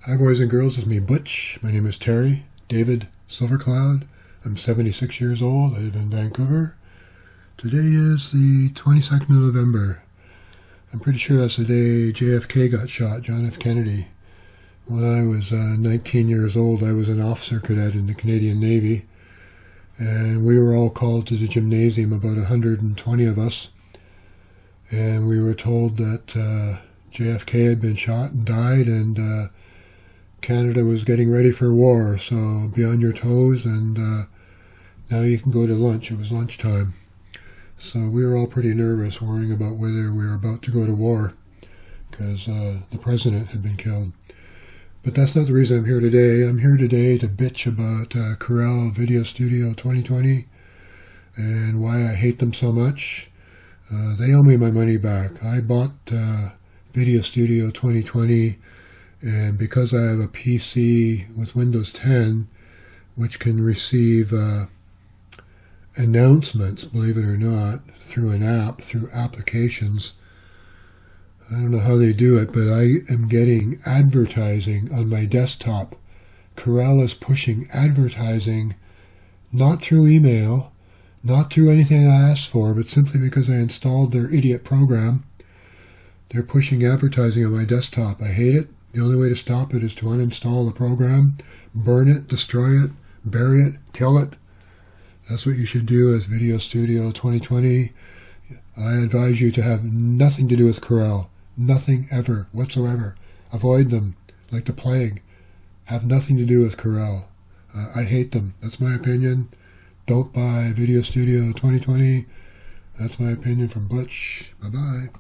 Hi boys and girls, it's me Butch. My name is Terry David Silvercloud. I'm 76 years old. I live in Vancouver. Today is the 22nd of November. I'm pretty sure that's the day JFK got shot, John F. Kennedy. When I was 19 years old, I was an officer cadet in the Canadian Navy, and we were all called to the gymnasium, about 120 of us, and we were told that JFK had been shot and died, and Canada was getting ready for war, so be on your toes, and now you can go to lunch. It was lunchtime. So we were all pretty nervous, worrying about whether we were about to go to war, because the president had been killed. But that's not the reason I'm here today. I'm here today to bitch about Corel Videostudio 2020 and why I hate them so much. They owe me my money back. I bought Videostudio 2020, and because I have a PC with Windows 10, which can receive announcements, believe it or not, through an app, through applications. I don't know how they do it, but I am getting advertising on my desktop. Corel is pushing advertising, not through email, not through anything I asked for, but simply because I installed their idiot program. They're pushing advertising on my desktop. I hate it. The only way to stop it is to uninstall the program, burn it, destroy it, bury it, kill it. That's what you should do as Videostudio 2020. I advise you to have nothing to do with Corel. Nothing ever, whatsoever. Avoid them like the plague. Have nothing to do with Corel. I hate them. That's my opinion. Don't buy Videostudio 2020. That's my opinion from Butch. Bye-bye.